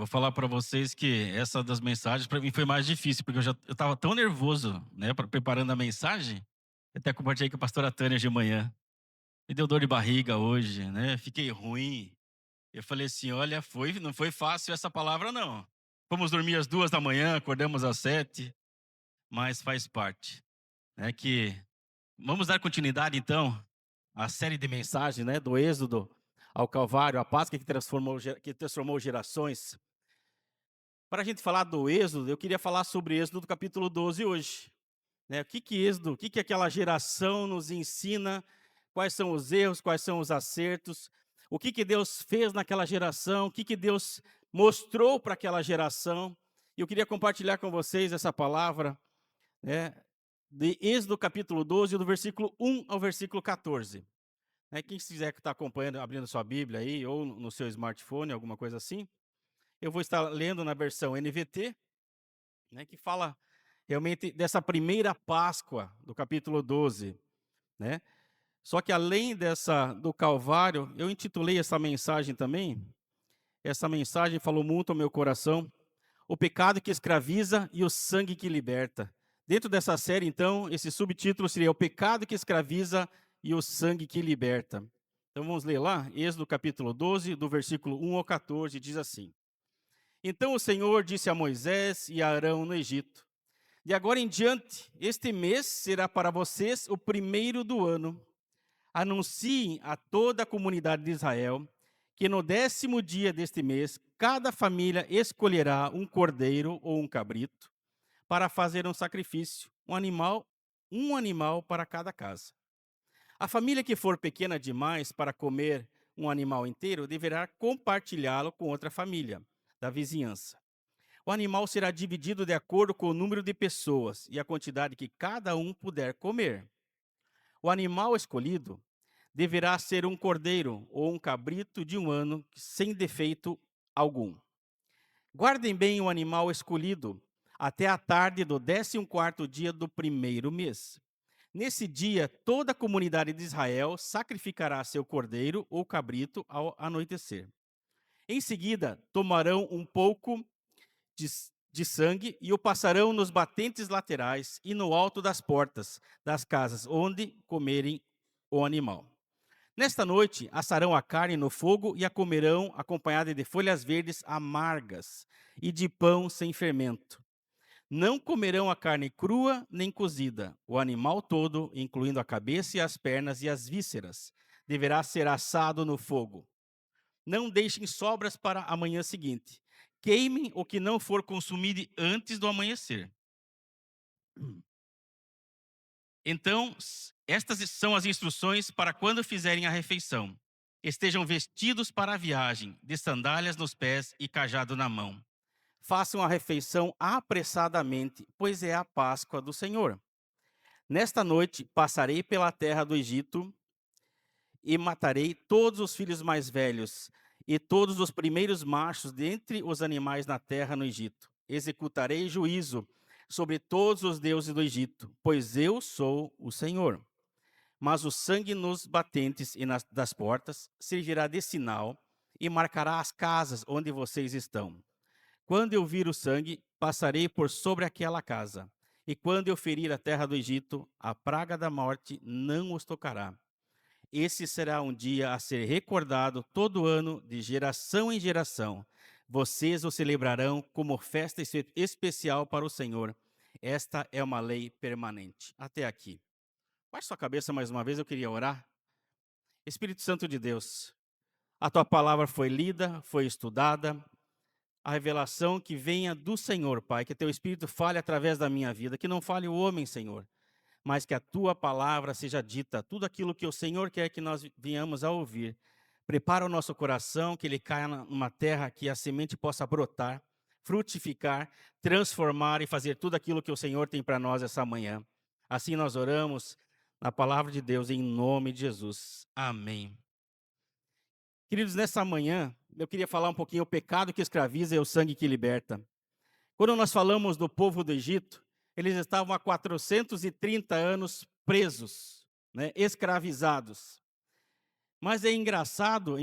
Vou falar para vocês que essa das mensagens para mim foi mais difícil, porque eu estava tão nervoso, né, preparando a mensagem, eu até compartilhei com a pastora Tânia de manhã. Me deu dor de barriga hoje, né, fiquei ruim. Eu falei assim: "Olha, não foi fácil essa palavra não". Fomos dormir às 2 da manhã, acordamos às 7, mas faz parte, né, que vamos dar continuidade então à série de mensagens, né, do Êxodo ao Calvário, a Páscoa que transformou gerações. Para a gente falar do Êxodo, eu queria falar sobre Êxodo do capítulo 12 hoje, né. O que aquela geração nos ensina, quais são os erros, quais são os acertos, o que Deus fez naquela geração, o que Deus mostrou para aquela geração. E eu queria compartilhar com vocês essa palavra, né, de Êxodo capítulo 12, do versículo 1 ao versículo 14. Né. Quem quiser que está acompanhando, abrindo sua Bíblia aí, ou no seu smartphone, alguma coisa assim, eu vou estar lendo na versão NVT, né, que fala realmente dessa primeira Páscoa do capítulo 12, né. Só que além dessa do Calvário, eu intitulei essa mensagem também, essa mensagem falou muito ao meu coração, o pecado que escraviza e o sangue que liberta. Dentro dessa série, então, esse subtítulo seria o pecado que escraviza e o sangue que liberta. Então vamos ler lá, Êxodo capítulo 12, do versículo 1 ao 14, diz assim: Então o Senhor disse a Moisés e a Arão no Egito: De agora em diante, este mês será para vocês o primeiro do ano. Anunciem a toda a comunidade de Israel que no 10º dia deste mês, cada família escolherá um cordeiro ou um cabrito para fazer um sacrifício, um animal para cada casa. A família que for pequena demais para comer um animal inteiro deverá compartilhá-lo com outra família da vizinhança. O animal será dividido de acordo com o número de pessoas e a quantidade que cada um puder comer. O animal escolhido deverá ser um cordeiro ou um cabrito de um ano, sem defeito algum. Guardem bem o animal escolhido até a tarde do 14º dia do primeiro mês. Nesse dia, toda a comunidade de Israel sacrificará seu cordeiro ou cabrito ao anoitecer. Em seguida, tomarão um pouco de, de sangue e o passarão nos batentes laterais e no alto das portas das casas onde comerem o animal. Nesta noite, assarão a carne no fogo e a comerão acompanhada de folhas verdes amargas e de pão sem fermento. Não comerão a carne crua nem cozida. O animal todo, incluindo a cabeça e as pernas e as vísceras, deverá ser assado no fogo. Não deixem sobras para a manhã seguinte. Queimem o que não for consumido antes do amanhecer. Então, estas são as instruções para quando fizerem a refeição. Estejam vestidos para a viagem, de sandálias nos pés e cajado na mão. Façam a refeição apressadamente, pois é a Páscoa do Senhor. Nesta noite passarei pela terra do Egito e matarei todos os filhos mais velhos e todos os primeiros machos dentre os animais na terra no Egito. Executarei juízo sobre todos os deuses do Egito, pois eu sou o Senhor. Mas o sangue nos batentes e das portas servirá de sinal e marcará as casas onde vocês estão. Quando eu vir o sangue, passarei por sobre aquela casa. E quando eu ferir a terra do Egito, a praga da morte não os tocará. Esse será um dia a ser recordado todo ano, de geração em geração. Vocês o celebrarão como festa especial para o Senhor. Esta é uma lei permanente. Até aqui. Baixe sua cabeça mais uma vez, eu queria orar. Espírito Santo de Deus, a tua palavra foi lida, foi estudada, a revelação que venha do Senhor, Pai, que teu Espírito fale através da minha vida, que não fale o homem, Senhor, mas que a tua palavra seja dita, tudo aquilo que o Senhor quer que nós venhamos a ouvir. Prepara o nosso coração, que ele caia numa terra que a semente possa brotar, frutificar, transformar e fazer tudo aquilo que o Senhor tem para nós essa manhã. Assim nós oramos na palavra de Deus, em nome de Jesus. Amém. Queridos, nessa manhã, eu queria falar um pouquinho o pecado que escraviza e o sangue que liberta. Quando nós falamos do povo do Egito, eles estavam há 430 anos presos, né, escravizados. Mas é engraçado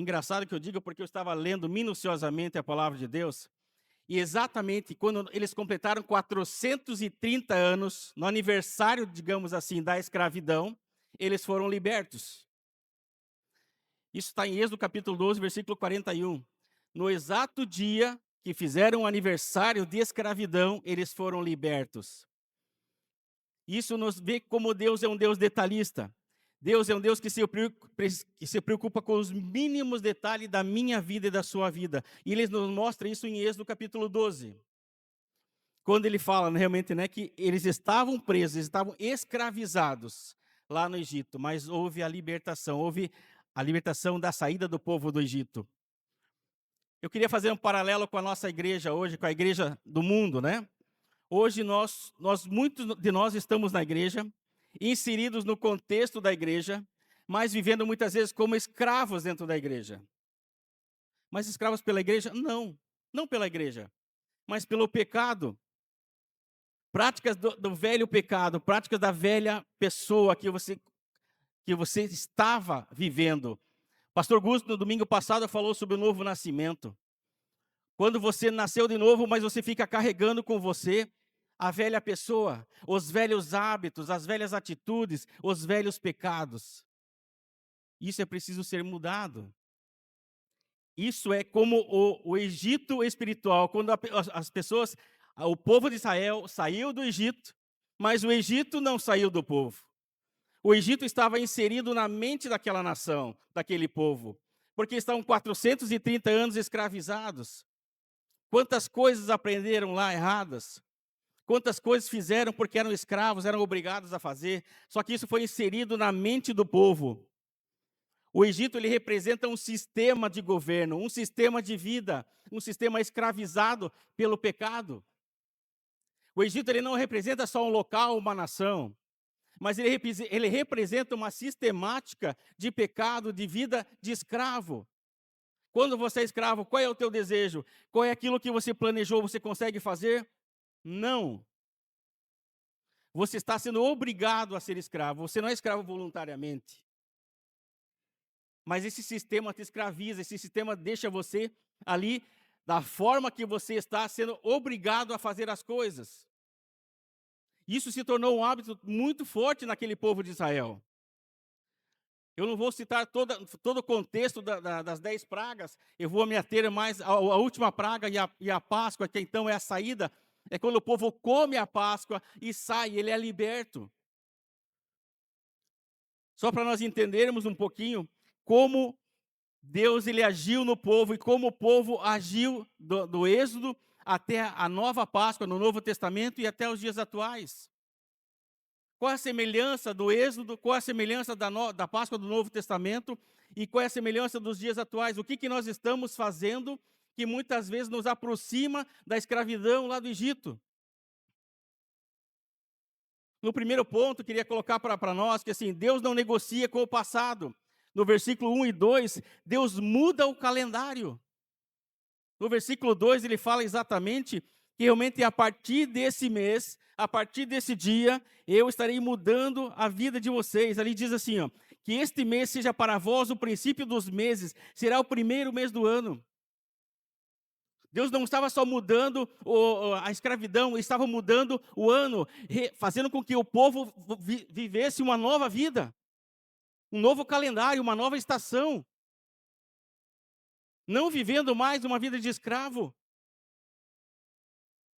que eu digo porque eu estava lendo minuciosamente a palavra de Deus, E exatamente quando eles completaram 430 anos, no aniversário, digamos assim, da escravidão, eles foram libertos. Isso está em Êxodo capítulo 12, versículo 41. No exato dia que fizeram o aniversário de escravidão, eles foram libertos. Isso nos vê como Deus é um Deus detalhista. Deus é um Deus que se preocupa com os mínimos detalhes da minha vida e da sua vida. E Ele nos mostra isso em Êxodo capítulo 12. Quando ele fala realmente, né, que eles estavam presos, eles estavam escravizados lá no Egito, mas houve a libertação da saída do povo do Egito. Eu queria fazer um paralelo com a nossa igreja hoje, com a igreja do mundo, né? Hoje muitos de nós estamos na igreja, inseridos no contexto da igreja, mas vivendo muitas vezes como escravos dentro da igreja. Mas escravos pela igreja? Não, não pela igreja, mas pelo pecado. Práticas do velho pecado, práticas da velha pessoa que você estava vivendo. Pastor Gusto, no domingo passado, falou sobre o novo nascimento. Quando você nasceu de novo, mas você fica carregando com você a velha pessoa, os velhos hábitos, as velhas atitudes, os velhos pecados. Isso é preciso ser mudado. Isso é como o Egito espiritual, quando as pessoas, o povo de Israel saiu do Egito, mas o Egito não saiu do povo. O Egito estava inserido na mente daquela nação, daquele povo, porque estavam 430 anos escravizados. Quantas coisas aprenderam lá erradas? Quantas coisas fizeram porque eram escravos, eram obrigados a fazer? Só que isso foi inserido na mente do povo. O Egito ele representa um sistema de governo, um sistema de vida, um sistema escravizado pelo pecado. O Egito ele não representa só um local, uma nação, mas ele representa uma sistemática de pecado, de vida de escravo. Quando você é escravo, qual é o teu desejo? Qual é aquilo que você planejou, você consegue fazer? Não. Você está sendo obrigado a ser escravo. Você não é escravo voluntariamente. Mas esse sistema te escraviza, esse sistema deixa você ali da forma que você está sendo obrigado a fazer as coisas. Isso se tornou um hábito muito forte naquele povo de Israel. Eu não vou citar todo o contexto das 10 pragas, eu vou me ater mais à última praga e a Páscoa, que então é a saída, é quando o povo come a Páscoa e sai, ele é liberto. Só para nós entendermos um pouquinho como Deus ele agiu no povo e como o povo agiu do Êxodo até a nova Páscoa, no Novo Testamento e até os dias atuais. Qual é a semelhança do Êxodo, qual é a semelhança da Páscoa do Novo Testamento e qual é a semelhança dos dias atuais? O que nós estamos fazendo que muitas vezes nos aproxima da escravidão lá do Egito? No primeiro ponto, queria colocar para nós que assim, Deus não negocia com o passado. No versículo 1 e 2, Deus muda o calendário. No versículo 2, ele fala exatamente que realmente a partir desse mês, a partir desse dia, eu estarei mudando a vida de vocês. Ali diz assim, ó, que este mês seja para vós o princípio dos meses, será o primeiro mês do ano. Deus não estava só mudando a escravidão, estava mudando o ano, fazendo com que o povo vivesse uma nova vida, um novo calendário, uma nova estação. Não vivendo mais uma vida de escravo.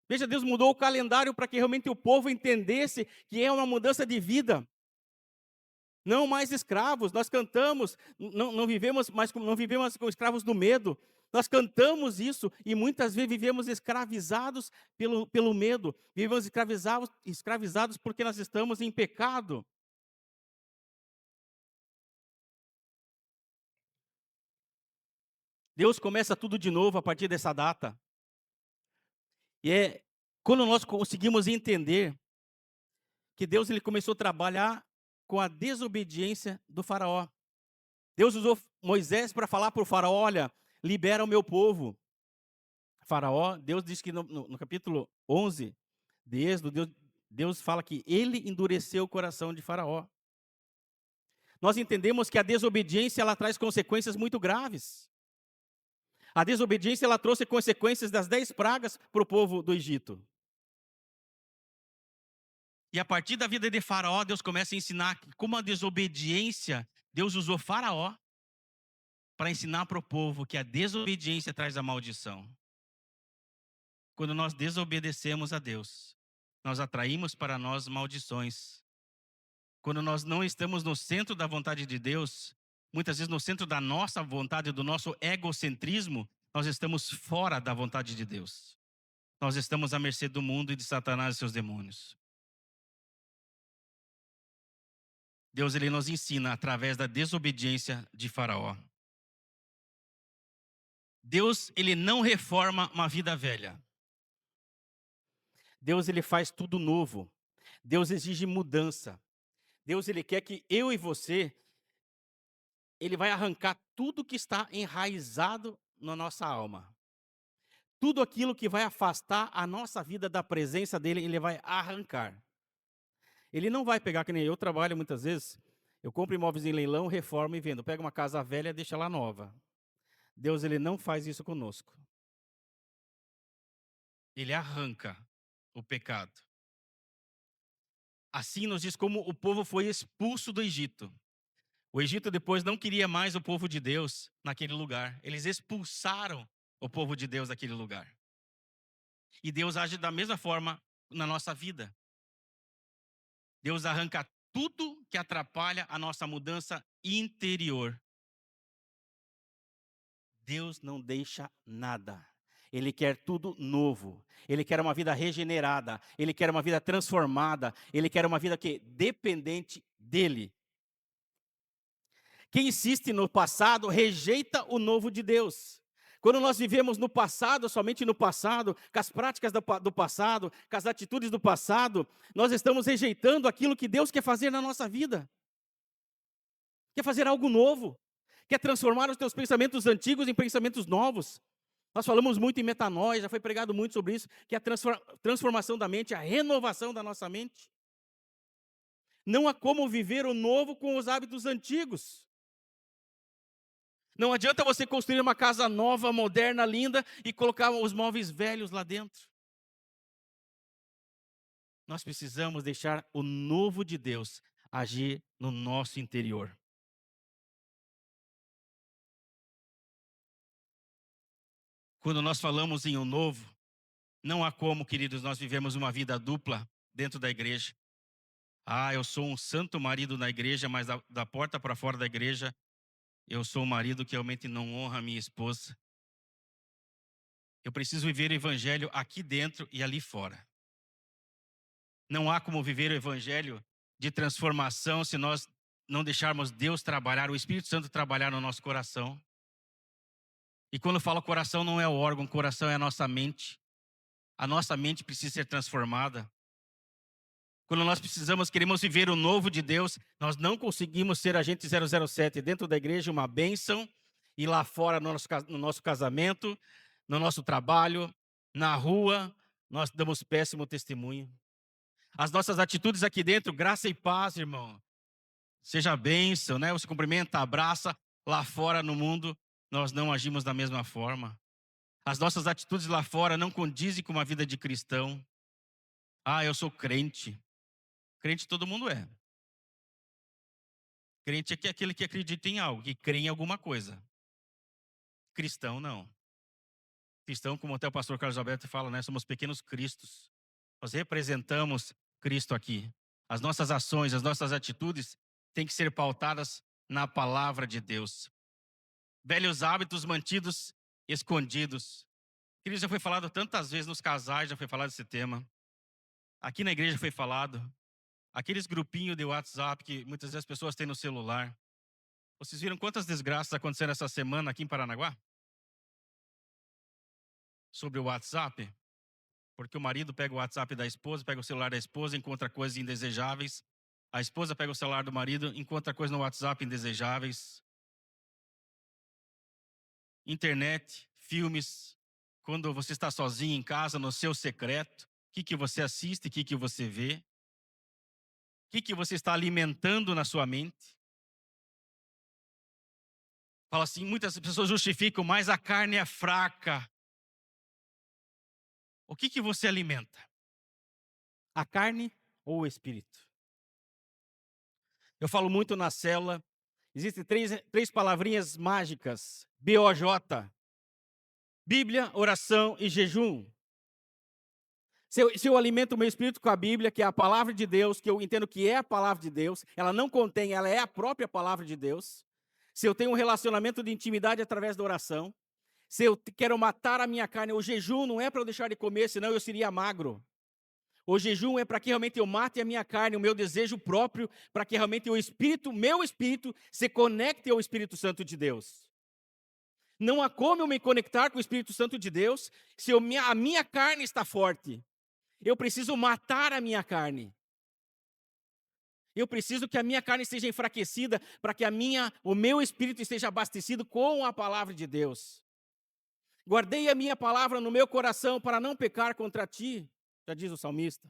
Veja, Deus mudou o calendário para que realmente o povo entendesse que é uma mudança de vida. Não mais escravos, nós cantamos, não vivemos mais não vivemos como escravos do medo. Nós cantamos isso e muitas vezes vivemos escravizados pelo medo. Vivemos escravizados porque nós estamos em pecado. Deus começa tudo de novo a partir dessa data. E é quando nós conseguimos entender que Deus ele começou a trabalhar com a desobediência do faraó. Deus usou Moisés para falar para o faraó, olha, libera o meu povo. Faraó, Deus diz que no capítulo 11 de Êxodo, Deus fala que ele endureceu o coração de faraó. Nós entendemos que a desobediência ela traz consequências muito graves. A desobediência ela trouxe consequências das 10 pragas para o povo do Egito. E a partir da vida de Faraó, Deus começa a ensinar como a desobediência, Deus usou Faraó para ensinar para o povo que a desobediência traz a maldição. Quando nós desobedecemos a Deus, nós atraímos para nós maldições. Quando nós não estamos no centro da vontade de Deus, muitas vezes no centro da nossa vontade, do nosso egocentrismo, nós estamos fora da vontade de Deus. Nós estamos à mercê do mundo e de Satanás e seus demônios. Deus ele nos ensina através da desobediência de Faraó. Deus ele não reforma uma vida velha. Deus ele faz tudo novo. Deus exige mudança. Deus ele quer que eu e você, ele vai arrancar tudo que está enraizado na nossa alma. Tudo aquilo que vai afastar a nossa vida da presença dele, ele vai arrancar. Ele não vai pegar, que nem eu trabalho muitas vezes, eu compro imóveis em leilão, reformo e vendo. Pega uma casa velha e deixa ela nova. Deus ele não faz isso conosco. Ele arranca o pecado. Assim nos diz como o povo foi expulso do Egito. O Egito depois não queria mais o povo de Deus naquele lugar. Eles expulsaram o povo de Deus daquele lugar. E Deus age da mesma forma na nossa vida. Deus arranca tudo que atrapalha a nossa mudança interior. Deus não deixa nada. Ele quer tudo novo. Ele quer uma vida regenerada. Ele quer uma vida transformada. Ele quer uma vida que dependente dele. Quem insiste no passado rejeita o novo de Deus. Quando nós vivemos no passado, somente no passado, com as práticas do passado, com as atitudes do passado, nós estamos rejeitando aquilo que Deus quer fazer na nossa vida. Quer fazer algo novo. Quer transformar os teus pensamentos antigos em pensamentos novos. Nós falamos muito em metanoia, já foi pregado muito sobre isso, que é a transformação da mente, a renovação da nossa mente. Não há como viver o novo com os hábitos antigos. Não adianta você construir uma casa nova, moderna, linda e colocar os móveis velhos lá dentro. Nós precisamos deixar o novo de Deus agir no nosso interior. Quando nós falamos em um novo, não há como, queridos, nós vivemos uma vida dupla dentro da igreja. Eu sou um santo marido na igreja, mas da porta para fora da igreja, eu sou um marido que realmente não honra a minha esposa. Eu preciso viver o evangelho aqui dentro e ali fora. Não há como viver o evangelho de transformação se nós não deixarmos Deus trabalhar, o Espírito Santo trabalhar no nosso coração. E quando eu falo coração, não é o órgão, coração é a nossa mente. A nossa mente precisa ser transformada. Quando nós queremos viver o novo de Deus, nós não conseguimos ser agente 007 dentro da igreja, uma bênção, e lá fora no nosso casamento, no nosso trabalho, na rua, nós damos péssimo testemunho. As nossas atitudes aqui dentro, graça e paz, irmão. Seja bênção, né? Você cumprimenta, abraça. Lá fora no mundo, nós não agimos da mesma forma. As nossas atitudes lá fora não condizem com uma vida de cristão. Eu sou crente. Crente todo mundo é. Crente é aquele que acredita em algo, que crê em alguma coisa. Cristão, não. Cristão, como até o pastor Carlos Alberto fala, né? Somos pequenos cristos. Nós representamos Cristo aqui. As nossas ações, as nossas atitudes têm que ser pautadas na palavra de Deus. Velhos hábitos mantidos escondidos. Queridos, já foi falado tantas vezes nos casais, já foi falado esse tema. Aqui na igreja foi falado. Aqueles grupinhos de WhatsApp que muitas vezes as pessoas têm no celular. Vocês viram quantas desgraças aconteceram essa semana aqui em Paranaguá? Sobre o WhatsApp? Porque o marido pega o WhatsApp da esposa, pega o celular da esposa, encontra coisas indesejáveis. A esposa pega o celular do marido, encontra coisas no WhatsApp indesejáveis. Internet, filmes. Quando você está sozinho em casa, no seu secreto, o que você assiste, o que você vê? O que você está alimentando na sua mente? Fala assim, muitas pessoas justificam, mas a carne é fraca. O que você alimenta? A carne ou o espírito? Eu falo muito na célula, existem três palavrinhas mágicas, BOJ, Bíblia, oração e jejum. Se eu alimento o meu espírito com a Bíblia, que é a palavra de Deus, que eu entendo que é a palavra de Deus, ela não contém, ela é a própria palavra de Deus. Se eu tenho um relacionamento de intimidade através da oração, se eu quero matar a minha carne, o jejum não é para eu deixar de comer, senão eu seria magro. O jejum é para que realmente eu mate a minha carne, o meu desejo próprio, para que realmente meu espírito, se conecte ao Espírito Santo de Deus. Não há como eu me conectar com o Espírito Santo de Deus se a minha carne está forte. Eu preciso matar a minha carne. Eu preciso que a minha carne esteja enfraquecida para que o meu espírito esteja abastecido com a palavra de Deus. Guardei a minha palavra no meu coração para não pecar contra ti, já diz o salmista.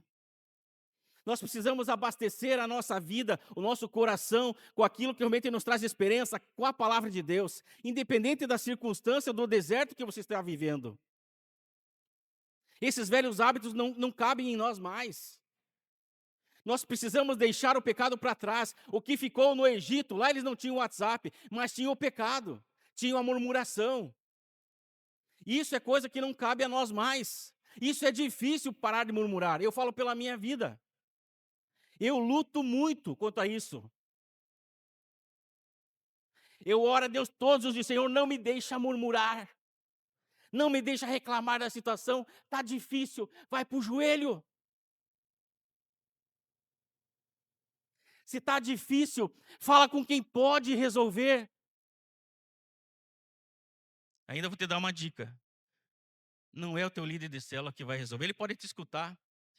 Nós precisamos abastecer a nossa vida, o nosso coração, com aquilo que realmente nos traz esperança, com a palavra de Deus, independente da circunstância do deserto que você está vivendo. Esses velhos hábitos não cabem em nós mais. Nós precisamos deixar o pecado para trás. O que ficou no Egito, lá eles não tinham WhatsApp, mas tinham o pecado, tinham a murmuração. Isso é coisa que não cabe a nós mais. Isso é difícil parar de murmurar. Eu falo pela minha vida. Eu luto muito quanto a isso. Eu oro a Deus todos os dias, Senhor, não me deixa murmurar. Não me deixa reclamar da situação. Está difícil, vai para o joelho. Se está difícil, fala com quem pode resolver. Ainda vou te dar uma dica. Não é o teu líder de célula que vai resolver, ele pode te escutar.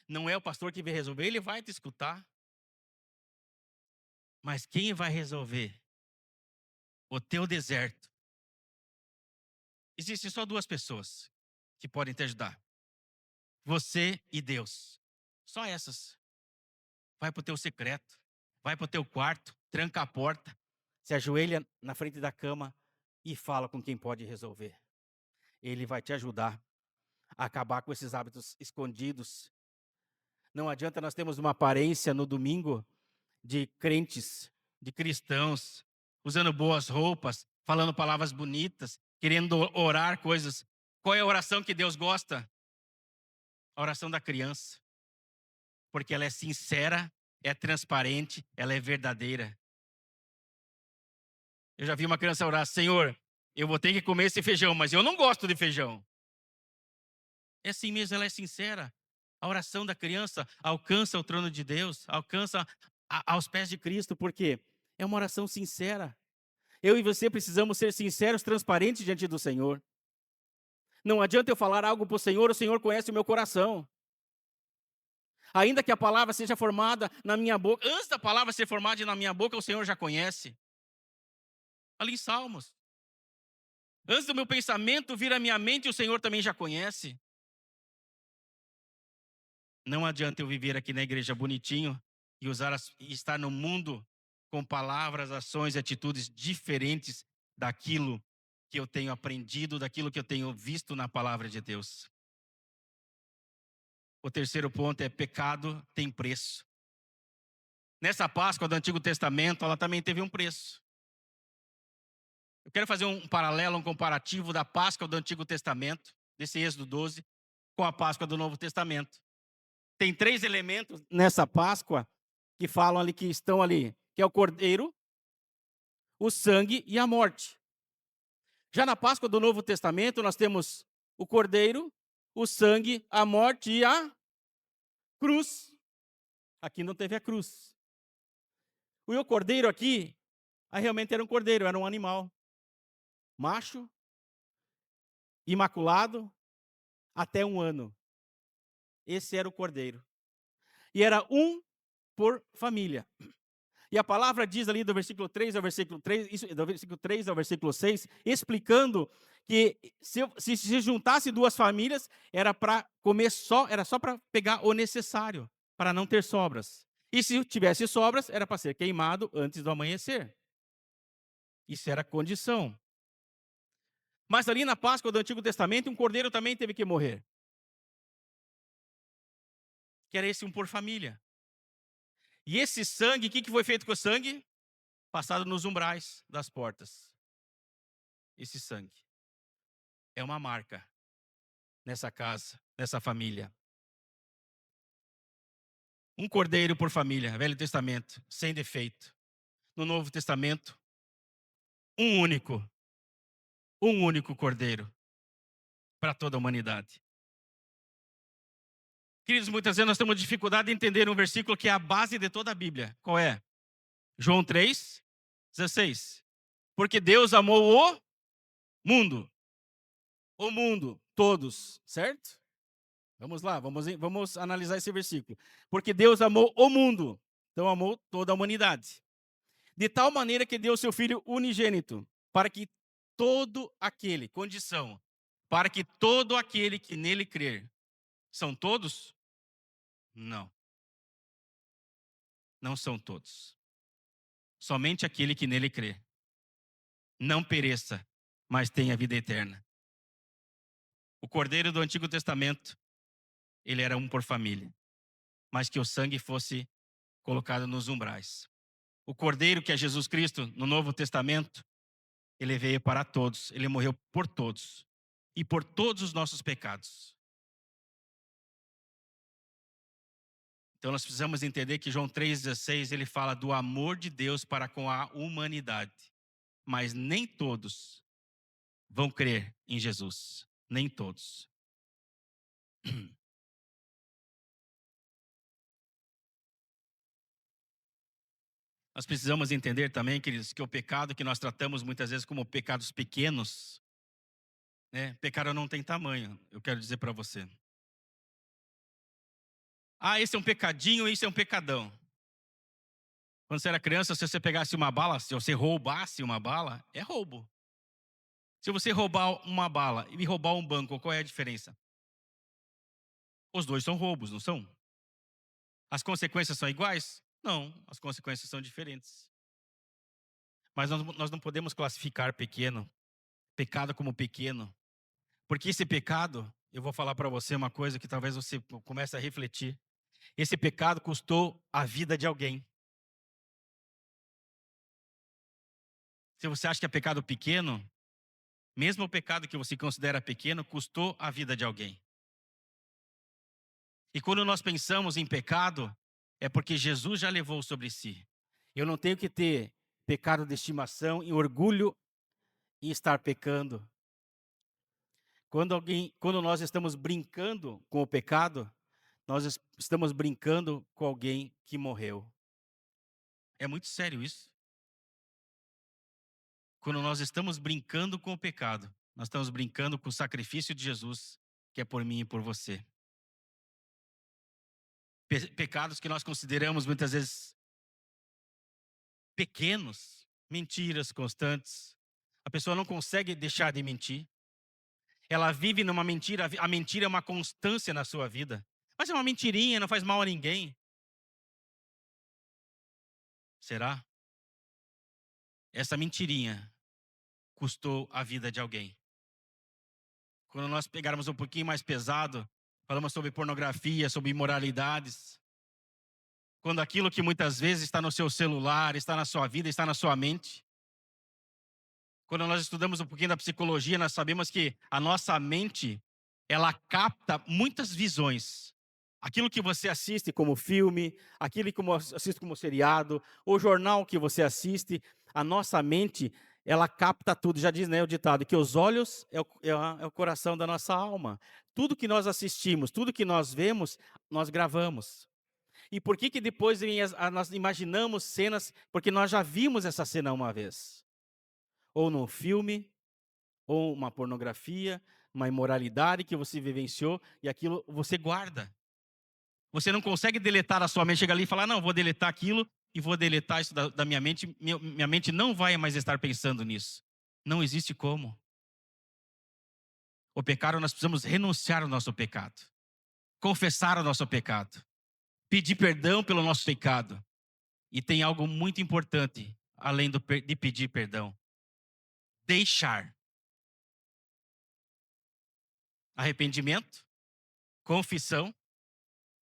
Não é o pastor que vai resolver, ele vai te escutar. Mas quem vai resolver o teu deserto? Existem só duas pessoas que podem te ajudar. Você e Deus. Só essas. Vai para o teu secreto. Vai para o teu quarto. Tranca a porta. Se ajoelha na frente da cama e fala com quem pode resolver. Ele vai te ajudar a acabar com esses hábitos escondidos. Não adianta nós termos uma aparência no domingo de crentes, De cristãos. Usando boas roupas. Falando palavras bonitas. Querendo orar coisas. Qual é a oração que Deus gosta? A oração da criança. Porque ela é sincera, é transparente, ela é verdadeira. Eu já vi uma criança orar, Senhor, eu vou ter que comer esse feijão, mas eu não gosto de feijão. É assim mesmo, ela é sincera. A oração da criança alcança o trono de Deus, alcança aos pés de Cristo, porque é uma oração sincera. Eu e você precisamos ser sinceros, transparentes diante do Senhor. Não adianta eu falar algo para o Senhor conhece o meu coração. Ainda que a palavra seja formada na minha boca, antes da palavra ser formada na minha boca, o Senhor já conhece. Ali em Salmos. Antes do meu pensamento vir à minha mente, o Senhor também já conhece. Não adianta eu viver aqui na igreja bonitinho e estar no mundo com palavras, ações e atitudes diferentes daquilo que eu tenho aprendido, daquilo que eu tenho visto na palavra de Deus. O terceiro ponto é pecado tem preço. Nessa Páscoa do Antigo Testamento, ela também teve um preço. Eu quero fazer um paralelo, um comparativo da Páscoa do Antigo Testamento, desse Êxodo 12, com a Páscoa do Novo Testamento. Tem 3 elementos nessa Páscoa que falam ali, que estão ali, que é o cordeiro, o sangue e a morte. Já na Páscoa do Novo Testamento, nós temos o cordeiro, o sangue, a morte e a cruz. Aqui não teve a cruz. O cordeiro aqui, realmente era um cordeiro, era um animal. Macho, imaculado, até 1 ano. Esse era o cordeiro. E era um por família. E a palavra diz ali do versículo 3 ao versículo 3, do versículo 3 ao versículo 6, explicando que se juntasse 2 famílias, era para comer era só para pegar o necessário, para não ter sobras. E se tivesse sobras, era para ser queimado antes do amanhecer. Isso era condição. Mas ali na Páscoa do Antigo Testamento, um cordeiro também teve que morrer. Que era esse um por família. E esse sangue, o que foi feito com o sangue? Passado nos umbrais das portas. Esse sangue é uma marca nessa casa, nessa família. Um cordeiro por família, Velho Testamento, sem defeito. No Novo Testamento, um único, um único cordeiro para toda a humanidade. Queridos, muitas vezes nós temos dificuldade de entender um versículo que é a base de toda a Bíblia. Qual é? João 3:16. Porque Deus amou o mundo. O mundo, todos, certo? Vamos lá, vamos analisar esse versículo. Porque Deus amou o mundo, então amou toda a humanidade. De tal maneira que deu seu Filho unigênito, para que todo aquele, condição, para que todo aquele que nele crer, são todos? Não, não são todos. Somente aquele que nele crê. Não pereça, mas tenha vida eterna. O cordeiro do Antigo Testamento, ele era um por família, mas que o sangue fosse colocado nos umbrais. O cordeiro que é Jesus Cristo, no Novo Testamento, ele veio para todos, ele morreu por todos e por todos os nossos pecados. Então nós precisamos entender que João 3,16 ele fala do amor de Deus para com a humanidade, mas nem todos vão crer em Jesus, nem todos. Nós precisamos entender também, queridos, que o pecado que nós tratamos muitas vezes como pecados pequenos, né? Pecado não tem tamanho, eu quero dizer para você. Ah, esse é um pecadinho, esse é um pecadão. Quando você era criança, se você pegasse uma bala, se você roubasse uma bala, é roubo. Se você roubar uma bala e roubar um banco, qual é a diferença? Os dois são roubos, não são? As consequências são iguais? Não, as consequências são diferentes. Mas nós não podemos classificar pecado como pequeno. Porque esse pecado, eu vou falar para você uma coisa que talvez você comece a refletir. Esse pecado custou a vida de alguém. Se você acha que é pecado pequeno, mesmo o pecado que você considera pequeno, custou a vida de alguém. E quando nós pensamos em pecado, é porque Jesus já levou sobre si. Eu não tenho que ter pecado de estimação e orgulho em estar pecando. Quando nós estamos brincando com o pecado, nós estamos brincando com alguém que morreu. É muito sério isso. Quando nós estamos brincando com o pecado, nós estamos brincando com o sacrifício de Jesus, que é por mim e por você. Pecados que nós consideramos muitas vezes pequenos, mentiras constantes. A pessoa não consegue deixar de mentir. Ela vive numa mentira, a mentira é uma constância na sua vida. Mas é uma mentirinha, não faz mal a ninguém. Será? Essa mentirinha custou a vida de alguém. Quando nós pegarmos um pouquinho mais pesado, falamos sobre pornografia, sobre imoralidades. Quando aquilo que muitas vezes está no seu celular, está na sua vida, está na sua mente. Quando nós estudamos um pouquinho da psicologia, nós sabemos que a nossa mente, ela capta muitas visões. Aquilo que você assiste como filme, aquilo que você assiste como seriado, o jornal que você assiste, a nossa mente, ela capta tudo. Já diz, né, o ditado, que os olhos é o coração da nossa alma. Tudo que nós assistimos, tudo que nós vemos, nós gravamos. E por que depois nós imaginamos cenas, porque nós já vimos essa cena uma vez. Ou num filme, ou uma pornografia, uma imoralidade que você vivenciou, e aquilo você guarda. Você não consegue deletar a sua mente, chegar ali e falar, não, vou deletar aquilo e vou deletar isso da minha mente. Minha mente não vai mais estar pensando nisso. Não existe como. O pecado, nós precisamos renunciar ao nosso pecado. Confessar o nosso pecado. Pedir perdão pelo nosso pecado. E tem algo muito importante, além de pedir perdão. Deixar. arrependimento, confissão,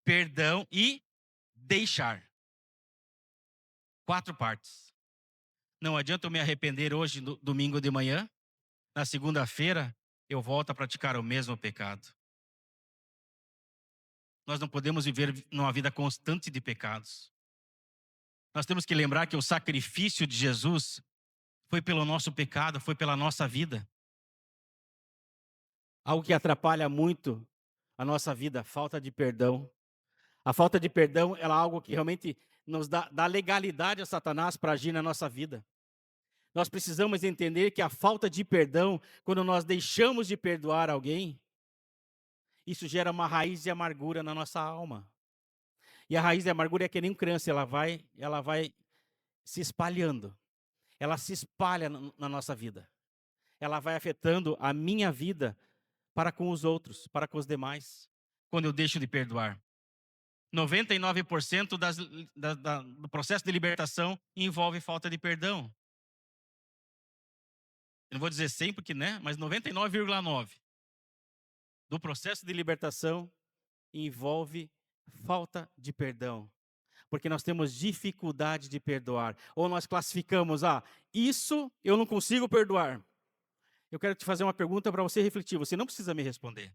perdão e deixar. 4 partes. Não adianta eu me arrepender hoje, no domingo de manhã, na segunda-feira eu volto a praticar o mesmo pecado. Nós não podemos viver numa vida constante de pecados. Nós temos que lembrar que o sacrifício de Jesus foi pelo nosso pecado, foi pela nossa vida. Algo que atrapalha muito a nossa vida, a falta de perdão. A falta de perdão ela é algo que realmente nos dá legalidade a Satanás para agir na nossa vida. Nós precisamos entender que a falta de perdão, quando nós deixamos de perdoar alguém, isso gera uma raiz de amargura na nossa alma. E a raiz de amargura é que nem um câncer, ela vai se espalhando. Ela se espalha na nossa vida. Ela vai afetando a minha vida para com os outros, para com os demais. Quando eu deixo de perdoar. 99% do processo de libertação envolve falta de perdão. Eu não vou dizer 100 porque, né? Mas 99,9. Do processo de libertação envolve falta de perdão. Porque nós temos dificuldade de perdoar. Ou nós classificamos, isso eu não consigo perdoar. Eu quero te fazer uma pergunta para você refletir. Você não precisa me responder.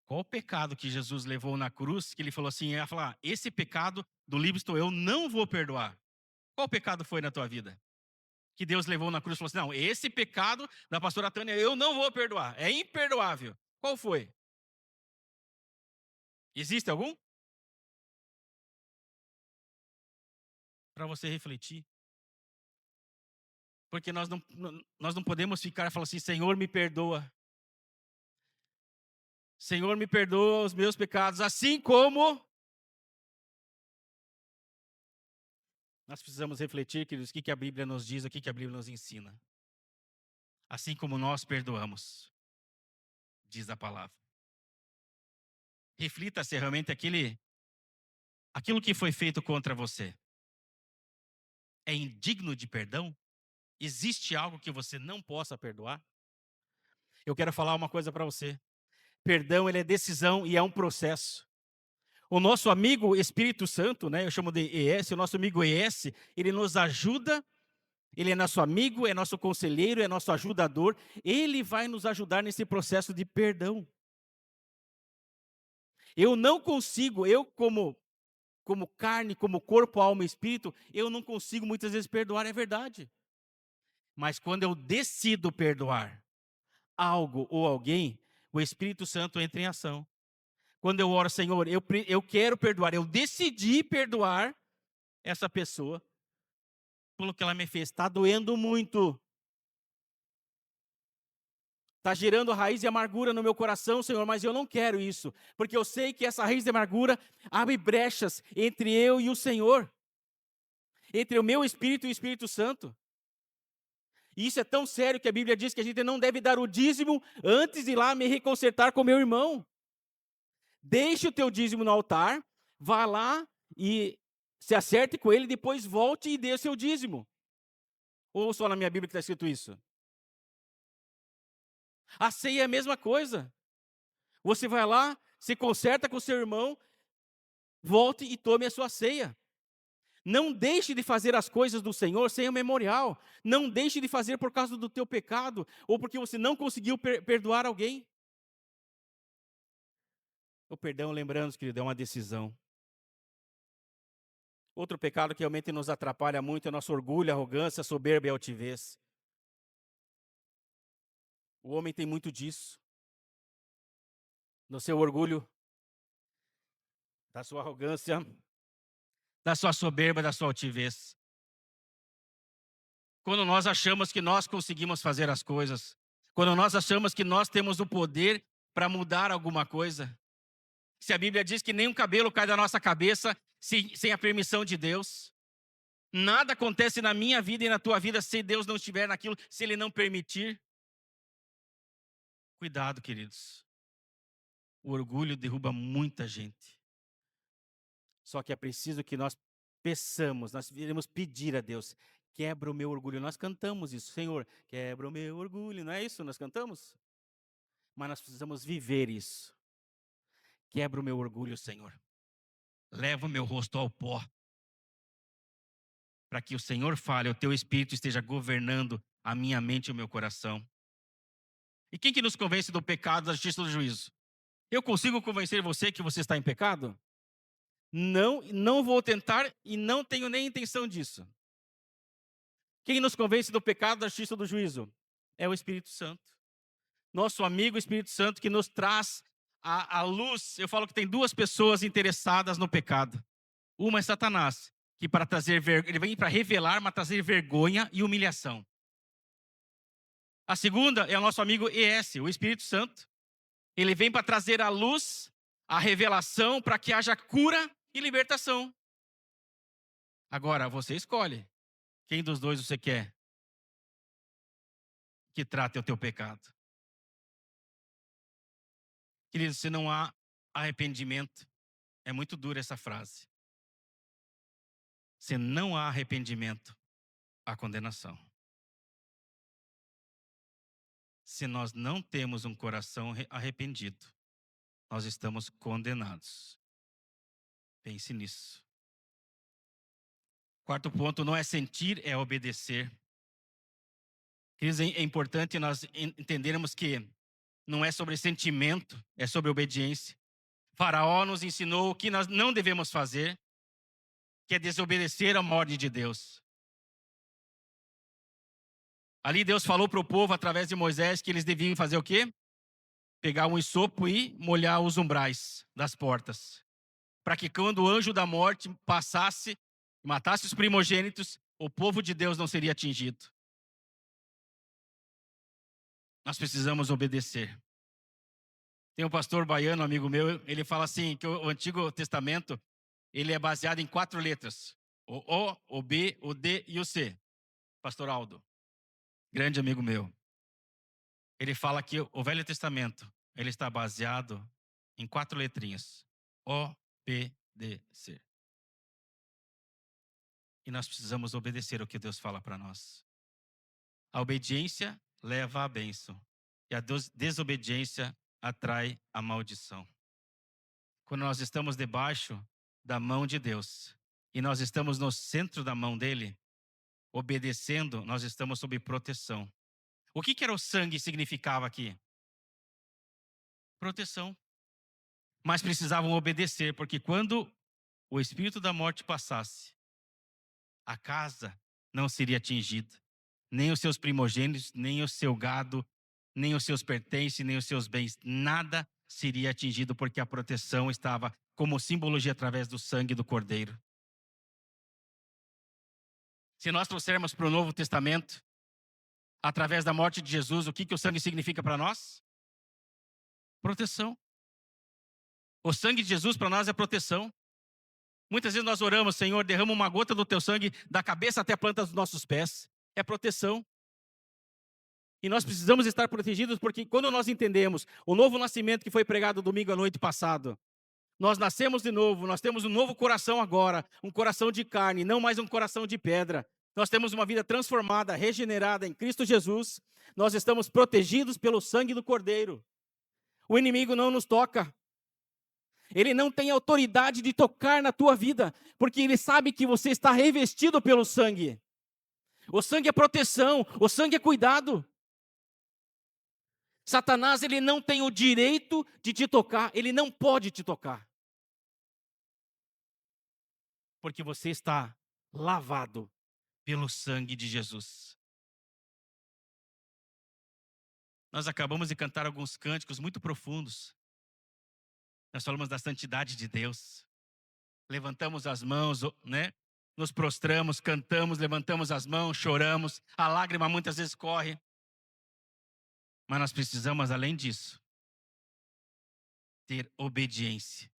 Qual o pecado que Jesus levou na cruz, que ele falou assim, ia falar, esse pecado do livre estou eu não vou perdoar. Qual pecado foi na tua vida? Que Deus levou na cruz e falou assim, não, esse pecado da pastora Tânia eu não vou perdoar, é imperdoável. Qual foi? Existe algum? Para você refletir. Porque nós não podemos ficar e falar assim, Senhor me perdoa. Senhor me perdoa os meus pecados, assim como... Nós precisamos refletir, queridos, o que a Bíblia nos diz, o que a Bíblia nos ensina. Assim como nós perdoamos, diz a palavra. Reflita se realmente aquilo que foi feito contra você é indigno de perdão? Existe algo que você não possa perdoar? Eu quero falar uma coisa para você. Perdão, ele é decisão e é um processo. O nosso amigo Espírito Santo, né, eu chamo de ES, o nosso amigo ES, ele nos ajuda, ele é nosso amigo, é nosso conselheiro, é nosso ajudador, ele vai nos ajudar nesse processo de perdão. Eu não consigo, eu como carne, como corpo, alma e espírito, eu não consigo muitas vezes perdoar, é verdade. Mas quando eu decido perdoar algo ou alguém, o Espírito Santo entra em ação. Quando eu oro, Senhor, eu quero perdoar, eu decidi perdoar essa pessoa pelo que ela me fez. Está doendo muito. Está gerando raiz de amargura no meu coração, Senhor, mas eu não quero isso. Porque eu sei que essa raiz de amargura abre brechas entre eu e o Senhor. Entre o meu espírito e o Espírito Santo. E isso é tão sério que a Bíblia diz que a gente não deve dar o dízimo antes de ir lá me reconsertar com meu irmão. Deixe o teu dízimo no altar, vá lá e se acerte com ele, depois volte e dê o seu dízimo. Ou só na minha Bíblia que está escrito isso? A ceia é a mesma coisa. Você vai lá, se conserta com seu irmão, volte e tome a sua ceia. Não deixe de fazer as coisas do Senhor sem o memorial. Não deixe de fazer por causa do teu pecado ou porque você não conseguiu perdoar alguém. O perdão, lembrando, querido, é uma decisão. Outro pecado que realmente nos atrapalha muito é nosso orgulho, arrogância, soberba e altivez. O homem tem muito disso. No seu orgulho, da sua arrogância, Da sua soberba, da sua altivez. Quando nós achamos que nós conseguimos fazer as coisas. Quando nós achamos que nós temos o poder para mudar alguma coisa. Se a Bíblia diz que nem um cabelo cai da nossa cabeça sem a permissão de Deus. Nada acontece na minha vida e na tua vida se Deus não estiver naquilo, se Ele não permitir. Cuidado, queridos. O orgulho derruba muita gente. só que é preciso que nós peçamos, nós iremos pedir a Deus, quebra o meu orgulho. Nós cantamos isso, Senhor, quebra o meu orgulho, não é isso? Nós cantamos? mas nós precisamos viver isso. Quebra o meu orgulho, Senhor. Leva o meu rosto ao pó, para que o Senhor fale, o teu Espírito esteja governando a minha mente e o meu coração. E quem que nos convence do pecado, da justiça e do juízo? Eu consigo convencer você que você está em pecado? Não, não vou tentar e não tenho nem intenção disso. Quem nos convence do pecado, da justiça e do juízo? É o Espírito Santo. Nosso amigo Espírito Santo que nos traz a luz. Eu falo que tem duas pessoas interessadas no pecado. Uma é Satanás, que para trazer ele vem para revelar, mas trazer vergonha e humilhação. A segunda é o nosso amigo ES, o Espírito Santo. Ele vem para trazer a luz, a revelação, para que haja cura e libertação. Agora, você escolhe. Quem dos dois você quer que trate o teu pecado? Querido, se não há arrependimento, é muito dura essa frase. Se não há arrependimento, há condenação. Se nós não temos um coração arrependido, nós estamos condenados. Pense nisso. Quarto ponto, não é sentir, é obedecer. Queridos, é importante nós entendermos que não é sobre sentimento, é sobre obediência. Faraó nos ensinou o que nós não devemos fazer, que é desobedecer a uma ordem de Deus. Ali Deus falou para o povo, através de Moisés, que eles deviam fazer o quê? Pegar um hisopo e molhar os umbrais das portas. Para que quando o anjo da morte passasse, matasse os primogênitos, o povo de Deus não seria atingido. Nós precisamos obedecer. Tem um pastor baiano, amigo meu, ele fala assim, que o Antigo Testamento, ele é baseado em 4 letras. O O, o B, o D e o C. Pastor Aldo, grande amigo meu. Ele fala que o Velho Testamento, ele está baseado em 4 letrinhas. O, P, D, C. E nós precisamos obedecer o que Deus fala para nós. A obediência leva à bênção. E a desobediência atrai a maldição. Quando nós estamos debaixo da mão de Deus e nós estamos no centro da mão dele, obedecendo, nós estamos sob proteção. O que era o sangue significava aqui? Proteção. Mas precisavam obedecer, porque quando o espírito da morte passasse, a casa não seria atingida. Nem os seus primogênitos, nem o seu gado, nem os seus pertences, nem os seus bens. Nada seria atingido, porque a proteção estava como simbologia através do sangue do Cordeiro. Se nós trouxermos para o Novo Testamento, através da morte de Jesus, o que o sangue significa para nós? Proteção. O sangue de Jesus para nós é proteção. Muitas vezes nós oramos, Senhor, derrama uma gota do teu sangue da cabeça até a planta dos nossos pés. É proteção. E nós precisamos estar protegidos, porque quando nós entendemos o novo nascimento que foi pregado domingo à noite passado, nós nascemos de novo, nós temos um novo coração agora, um coração de carne, não mais um coração de pedra. Nós temos uma vida transformada, regenerada em Cristo Jesus. Nós estamos protegidos pelo sangue do Cordeiro. O inimigo não nos toca. Ele não tem autoridade de tocar na tua vida, porque ele sabe que você está revestido pelo sangue. O sangue é proteção, o sangue é cuidado. Satanás, ele não tem o direito de te tocar, ele não pode te tocar. Porque você está lavado pelo sangue de Jesus. Nós acabamos de cantar alguns cânticos muito profundos. Nós falamos da santidade de Deus. Levantamos as mãos, né? Nos prostramos, cantamos, levantamos as mãos, choramos. A lágrima muitas vezes corre. Mas nós precisamos, além disso, ter obediência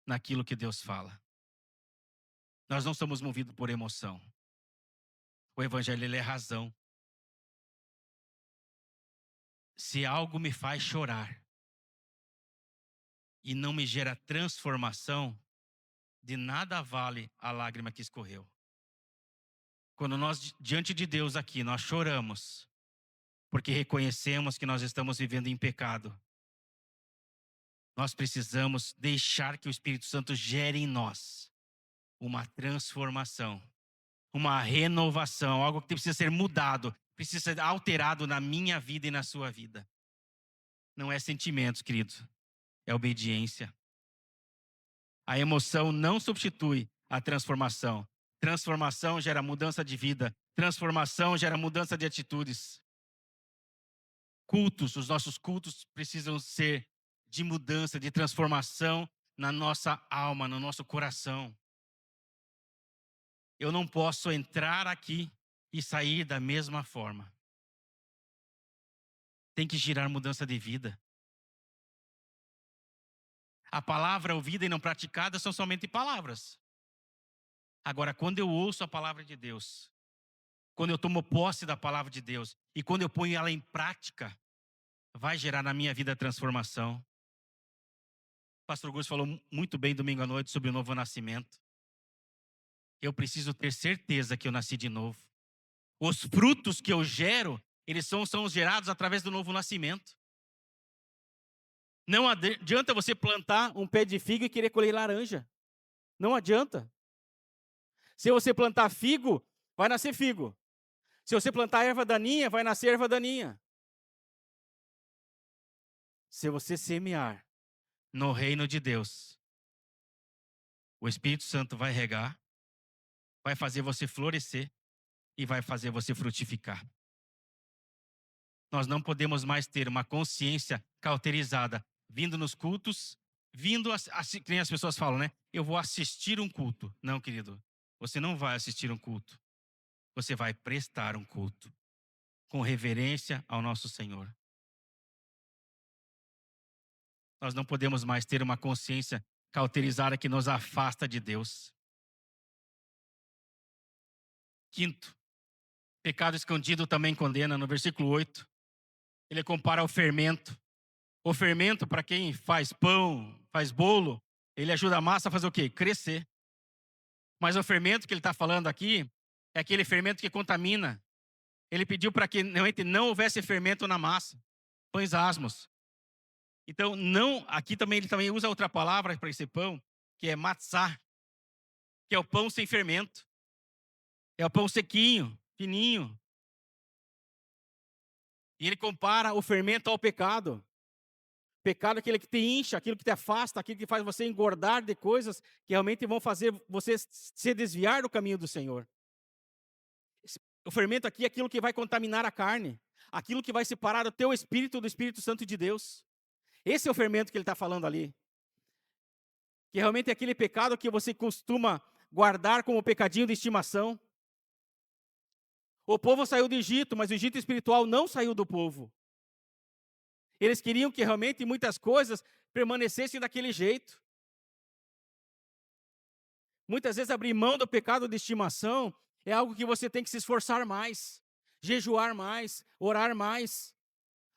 naquilo que Deus fala. Nós não somos movidos por emoção. O evangelho, ele é razão. Se algo me faz chorar e não me gera transformação, de nada vale a lágrima que escorreu. Quando nós, diante de Deus aqui, nós choramos, porque reconhecemos que nós estamos vivendo em pecado. Nós precisamos deixar que o Espírito Santo gere em nós uma transformação, uma renovação, algo que precisa ser mudado, precisa ser alterado na minha vida e na sua vida. Não é sentimentos, querido, é obediência. A emoção não substitui a transformação. Transformação gera mudança de vida, transformação gera mudança de atitudes. Cultos, os nossos cultos precisam ser de mudança, de transformação na nossa alma, no nosso coração. Eu não posso entrar aqui e sair da mesma forma. Tem que girar mudança de vida. A palavra ouvida e não praticada são somente palavras. Agora, quando eu ouço a palavra de Deus, quando eu tomo posse da palavra de Deus e quando eu ponho ela em prática, vai gerar na minha vida transformação. O pastor Gus falou muito bem domingo à noite sobre o novo nascimento. Eu preciso ter certeza que eu nasci de novo. Os frutos que eu gero, eles são gerados através do novo nascimento. Não adianta você plantar um pé de figo e querer colher laranja. Não adianta. Se você plantar figo, vai nascer figo. Se você plantar erva daninha, vai nascer erva daninha. Se você semear No reino de Deus, o Espírito Santo vai regar, vai fazer você florescer e vai fazer você frutificar. Nós não podemos mais ter uma consciência cauterizada, vindo nos cultos, que nem as pessoas falam, né? Eu vou assistir um culto. Não, querido, você não vai assistir um culto. Você vai prestar um culto com reverência ao nosso Senhor. Nós não podemos mais ter uma consciência cauterizada que nos afasta de Deus. Quinto, pecado escondido também condena, no versículo 8. Ele compara ao fermento. O fermento, para quem faz pão, faz bolo, ele ajuda a massa a fazer o quê? Crescer. Mas o fermento que ele está falando aqui é aquele fermento que contamina. Ele pediu para que não houvesse fermento na massa, pães asmos. Então, não, aqui também ele também usa outra palavra para esse pão, que é matzá, que é o pão sem fermento. É o pão sequinho, fininho. E ele compara o fermento ao pecado. Pecado é aquele que te incha, aquilo que te afasta, aquilo que faz você engordar de coisas que realmente vão fazer você se desviar do caminho do Senhor. O fermento aqui é aquilo que vai contaminar a carne, aquilo que vai separar o teu espírito do Espírito Santo de Deus. Esse é o fermento que ele está falando ali. Que realmente é aquele pecado que você costuma guardar como pecadinho de estimação. O povo saiu do Egito, mas o Egito espiritual não saiu do povo. Eles queriam que realmente muitas coisas permanecessem daquele jeito. Muitas vezes abrir mão do pecado de estimação é algo que você tem que se esforçar mais, jejuar mais, orar mais,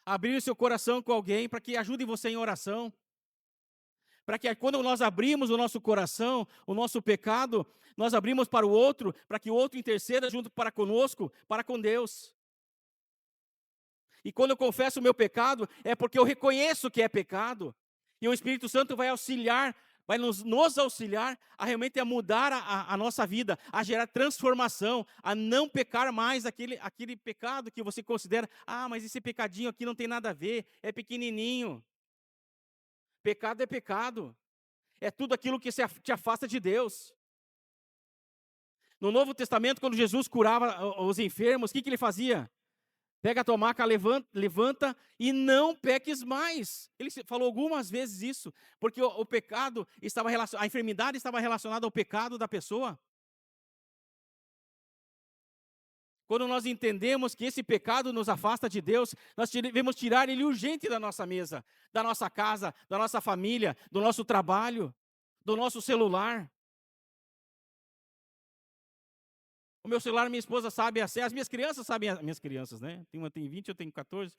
abrir o seu coração com alguém para que ajude você em oração. Para que quando nós abrimos o nosso coração, o nosso pecado, nós abrimos para o outro, para que o outro interceda junto para conosco, para com Deus. E quando eu confesso o meu pecado, é porque eu reconheço que é pecado. E o Espírito Santo vai auxiliar, vai nos auxiliar a realmente a mudar a nossa vida, a gerar transformação, a não pecar mais aquele pecado que você considera, mas esse pecadinho aqui não tem nada a ver, é pequenininho. Pecado é pecado. É tudo aquilo que te afasta de Deus. No Novo Testamento, quando Jesus curava os enfermos, o que ele fazia? Pega a tua maca, levanta e não peques mais. Ele falou algumas vezes isso, porque o pecado estava relacionado, a enfermidade estava relacionada ao pecado da pessoa. Quando nós entendemos que esse pecado nos afasta de Deus, nós devemos tirar ele urgente da nossa mesa, da nossa casa, da nossa família, do nosso trabalho, do nosso celular. O meu celular, minha esposa sabe a senha, as minhas crianças sabem, minhas crianças, né? Uma tem 20, eu tenho 14,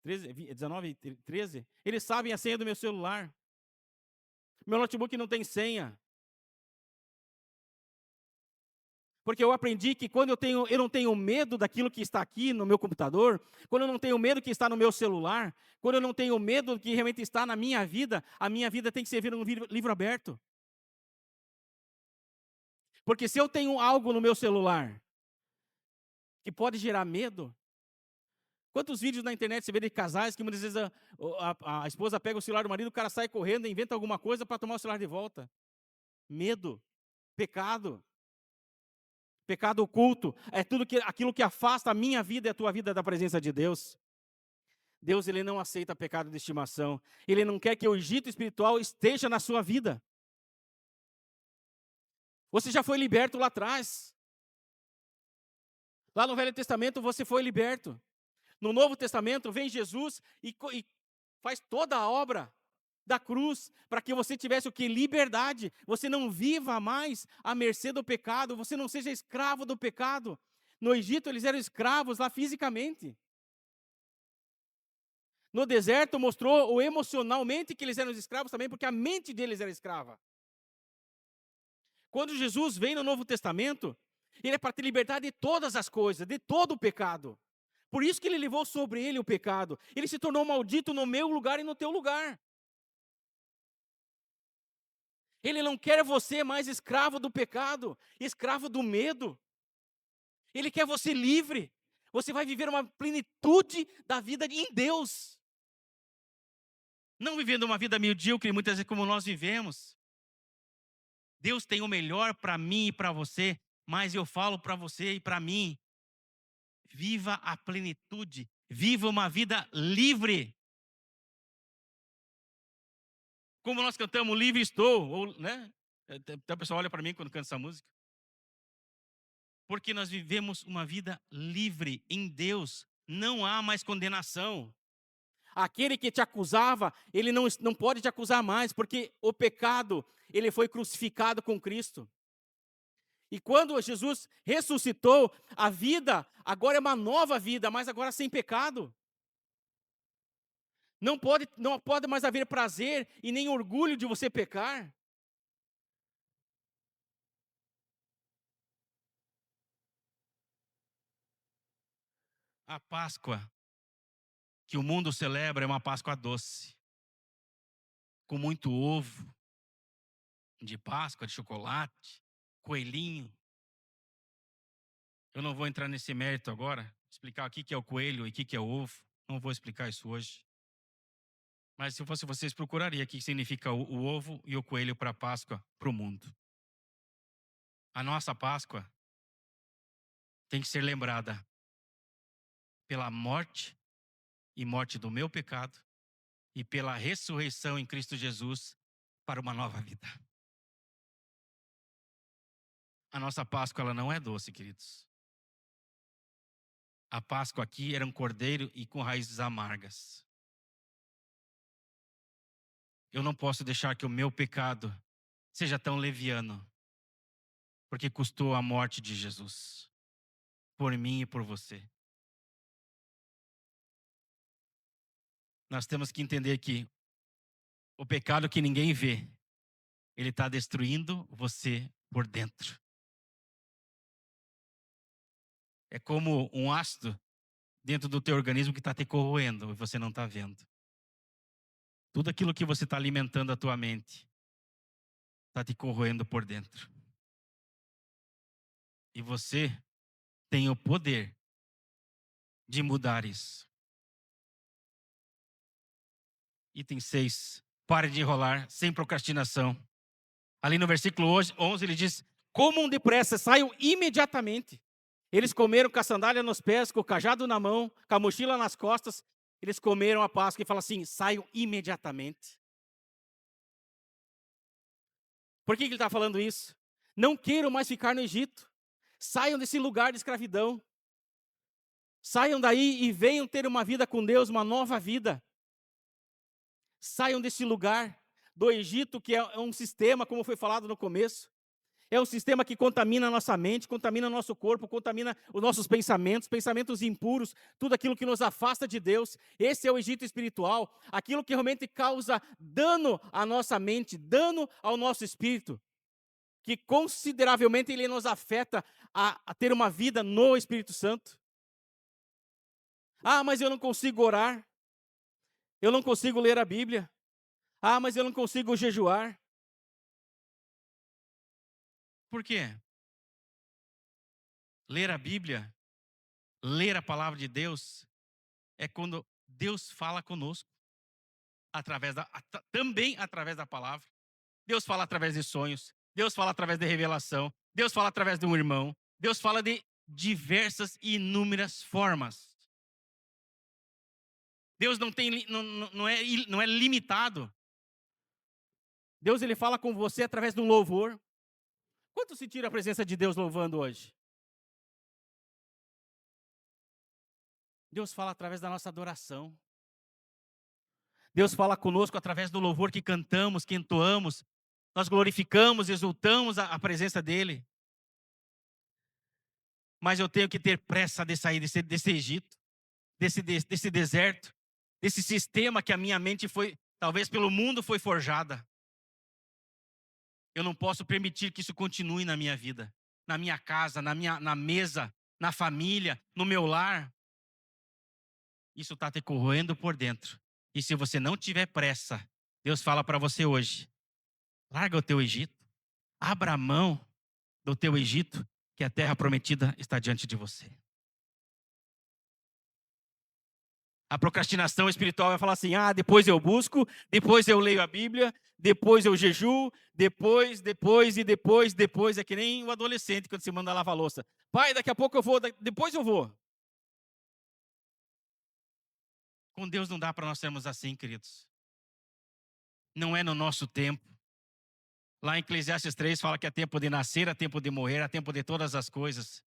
13, 19, 13. Eles sabem a senha do meu celular. Meu notebook não tem senha. Porque eu aprendi que quando eu não tenho medo daquilo que está aqui no meu computador, quando eu não tenho medo que está no meu celular, quando eu não tenho medo do que realmente está na minha vida, a minha vida tem que ser um livro aberto. Porque se eu tenho algo no meu celular que pode gerar medo, quantos vídeos na internet você vê de casais que muitas vezes a esposa pega o celular do marido, o cara sai correndo, inventa alguma coisa para tomar o celular de volta? Medo, pecado. Pecado oculto é aquilo que afasta a minha vida e a tua vida da presença de Deus. Deus, ele não aceita pecado de estimação. Ele não quer que o Egito espiritual esteja na sua vida. Você já foi liberto lá atrás. Lá no Velho Testamento você foi liberto. No Novo Testamento vem Jesus e faz toda a obra da cruz para que você tivesse o que? Liberdade. Você não viva mais à mercê do pecado. Você não seja escravo do pecado. No Egito eles eram escravos lá fisicamente. No deserto mostrou o emocionalmente que eles eram escravos também, porque a mente deles era escrava. Quando Jesus vem no Novo Testamento, ele é para te libertar de todas as coisas, de todo o pecado. Por isso que ele levou sobre ele o pecado. Ele se tornou maldito no meu lugar e no teu lugar. Ele não quer você mais escravo do pecado, escravo do medo. Ele quer você livre. Você vai viver uma plenitude da vida em Deus. Não vivendo uma vida medíocre, muitas vezes como nós vivemos. Deus tem o melhor para mim e para você, mas eu falo para você e para mim, viva a plenitude, viva uma vida livre. Como nós cantamos, livre estou, ou, né? Até o pessoal olha para mim quando canta essa música. Porque nós vivemos uma vida livre em Deus, não há mais condenação. Aquele que te acusava, ele não pode te acusar mais, porque o pecado, ele foi crucificado com Cristo. E quando Jesus ressuscitou, a vida agora é uma nova vida, mas agora sem pecado. Não pode mais haver prazer e nem orgulho de você pecar. A Páscoa que o mundo celebra é uma Páscoa doce, com muito ovo de Páscoa, de chocolate, coelhinho. Eu não vou entrar nesse mérito agora, explicar o que é o coelho e o que é o ovo. Não vou explicar isso hoje. Mas se eu fosse vocês, procuraria o que significa o ovo e o coelho para a Páscoa, para o mundo. A nossa Páscoa tem que ser lembrada pela morte e morte do meu pecado e pela ressurreição em Cristo Jesus para uma nova vida. A nossa Páscoa ela não é doce, queridos. A Páscoa aqui era um cordeiro e com raízes amargas. Eu não posso deixar que o meu pecado seja tão leviano, porque custou a morte de Jesus, por mim e por você. Nós temos que entender que o pecado que ninguém vê, ele está destruindo você por dentro. É como um ácido dentro do teu organismo que está te corroendo e você não está vendo. Tudo aquilo que você está alimentando a tua mente está te corroendo por dentro. E você tem o poder de mudar isso. Item 6. Pare de enrolar, sem procrastinação. Ali no versículo 11 ele diz: comam depressa, saiam imediatamente. Eles comeram com a sandália nos pés, com o cajado na mão, com a mochila nas costas. Eles comeram a Páscoa e falam assim: saiam imediatamente. Por que ele está falando isso? Não queiram mais ficar no Egito. Saiam desse lugar de escravidão. Saiam daí e venham ter uma vida com Deus, uma nova vida. Saiam desse lugar do Egito, que é um sistema, como foi falado no começo. É um sistema que contamina a nossa mente, contamina o nosso corpo, contamina os nossos pensamentos, pensamentos impuros, tudo aquilo que nos afasta de Deus. Esse é o Egito espiritual, aquilo que realmente causa dano à nossa mente, dano ao nosso espírito. que consideravelmente ele nos afeta a ter uma vida no Espírito Santo. Ah, mas eu não consigo orar. Eu não consigo ler a Bíblia. Ah, mas eu não consigo jejuar. Por quê? Ler a Bíblia, ler a palavra de Deus, é quando Deus fala conosco, também através da palavra. Deus fala através de sonhos, Deus fala através de revelação, Deus fala através de um irmão, Deus fala de diversas e inúmeras formas. Deus não tem, não é limitado. Deus ele fala com você através do louvor. Quanto se tira a presença de Deus louvando hoje? Deus fala através da nossa adoração. Deus fala conosco através do louvor que cantamos, que entoamos. Nós glorificamos, exultamos a presença dEle. Mas eu tenho que ter pressa de sair desse Egito, desse deserto, desse sistema que a minha mente foi, talvez pelo mundo foi forjada. Eu não posso permitir que isso continue na minha vida, na minha casa, na mesa, na família, no meu lar. Isso está te corroendo por dentro. E se você não tiver pressa, Deus fala para você hoje: larga o teu Egito, abra a mão do teu Egito, que a terra prometida está diante de você. A procrastinação espiritual vai falar assim: ah, depois eu busco, depois eu leio a Bíblia, depois eu jejuo, depois. É que nem o adolescente quando se manda lavar a louça. Pai, daqui a pouco eu vou, depois eu vou. Com Deus não dá para nós sermos assim, queridos. Não é no nosso tempo. Lá em Eclesiastes 3 fala que há tempo de nascer, há tempo de morrer, há tempo de todas as coisas.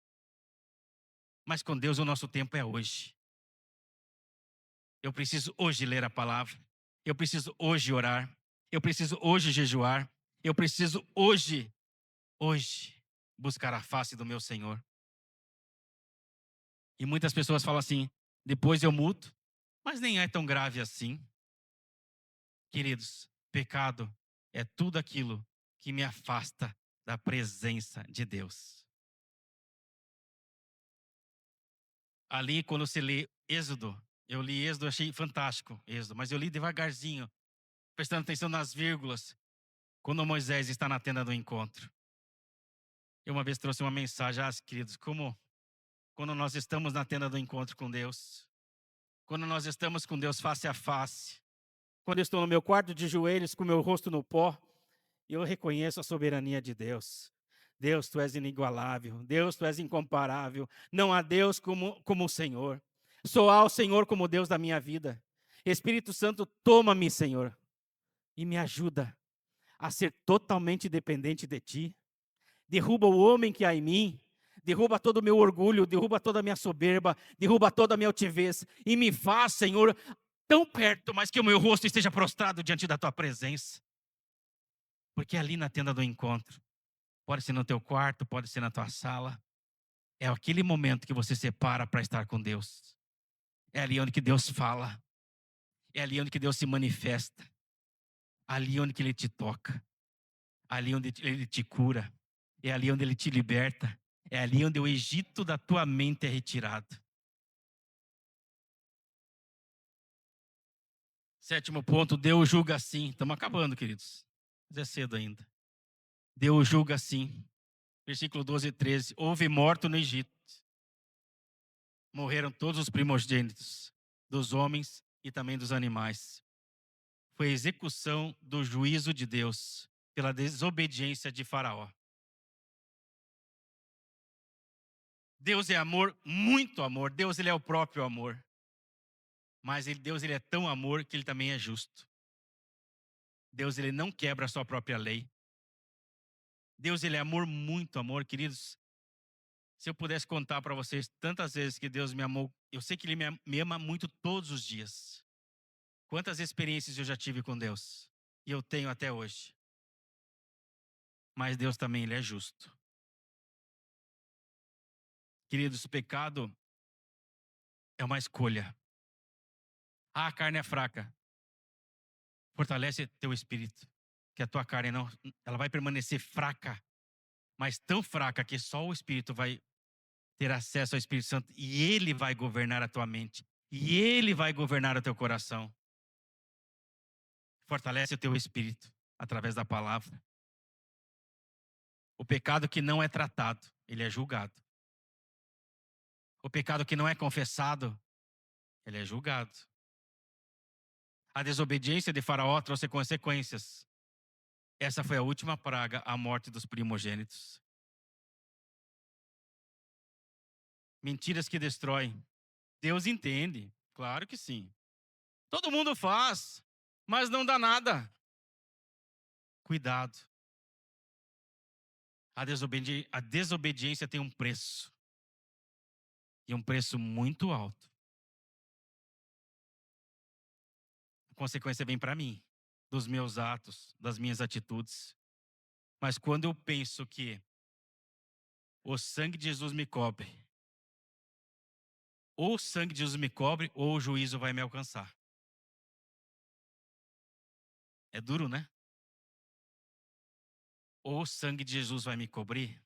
Mas com Deus o nosso tempo é hoje. Eu preciso hoje ler a palavra. Eu preciso hoje orar. Eu preciso hoje jejuar. Eu preciso hoje buscar a face do meu Senhor. E muitas pessoas falam assim: depois eu mudo. Mas nem é tão grave assim. Queridos, pecado é tudo aquilo que me afasta da presença de Deus. Ali, quando você lê Êxodo, eu li Êxodo, achei fantástico Êxodo, mas eu li devagarzinho, prestando atenção nas vírgulas, quando Moisés está na tenda do encontro. Eu uma vez trouxe uma mensagem: queridos, como quando nós estamos na tenda do encontro com Deus, quando nós estamos com Deus face a face, quando eu estou no meu quarto de joelhos, com meu rosto no pó, eu reconheço a soberania de Deus. Deus, tu és inigualável. Deus, tu és incomparável. Não há Deus como o Senhor. Só há o Senhor como Deus da minha vida. Espírito Santo, toma-me, Senhor, e me ajuda a ser totalmente dependente de Ti. Derruba o homem que há em mim. Derruba todo o meu orgulho, derruba toda a minha soberba, derruba toda a minha altivez. E me faz, Senhor, tão perto, mas que o meu rosto esteja prostrado diante da Tua presença. Porque ali na tenda do encontro, pode ser no teu quarto, pode ser na tua sala, é aquele momento que você separa para estar com Deus. É ali onde que Deus fala. É ali onde que Deus se manifesta. Ali onde que Ele te toca. Ali onde Ele te cura. É ali onde Ele te liberta. É ali onde o Egito da tua mente é retirado. Sétimo ponto, Deus julga assim. Estamos acabando, queridos. Mas é cedo ainda. Deus julga assim. Versículo 12 e 13. Houve morto no Egito. Morreram todos os primogênitos, dos homens e também dos animais. Foi a execução do juízo de Deus pela desobediência de Faraó. Deus é amor, muito amor. Deus ele é o próprio amor. Mas Deus ele é tão amor que Ele também é justo. Deus ele não quebra a sua própria lei. Deus ele é amor, muito amor, queridos. Se eu pudesse contar para vocês tantas vezes que Deus me amou, eu sei que Ele me ama muito todos os dias. Quantas experiências eu já tive com Deus. E eu tenho até hoje. Mas Deus também ele é justo. Queridos, o pecado é uma escolha. Ah, a carne é fraca. Fortalece teu espírito. Que a tua carne não, ela vai permanecer fraca mas tão fraca que só o Espírito vai ter acesso ao Espírito Santo e ele vai governar a tua mente. E ele vai governar o teu coração. Fortalece o teu espírito através da palavra. O pecado que não é tratado, ele é julgado. O pecado que não é confessado, ele é julgado. A desobediência de Faraó trouxe consequências. Essa foi a última praga, a morte dos primogênitos. Mentiras que destroem. Deus entende, claro que sim. Todo mundo faz, mas não dá nada. Cuidado. A desobediência tem um preço. E um preço muito alto. A consequência vem para mim, dos meus atos, das minhas atitudes. Mas quando eu penso que o sangue de Jesus me cobre, ou o sangue de Jesus me cobre, ou o juízo vai me alcançar. É duro, né? Ou o sangue de Jesus vai me cobrir,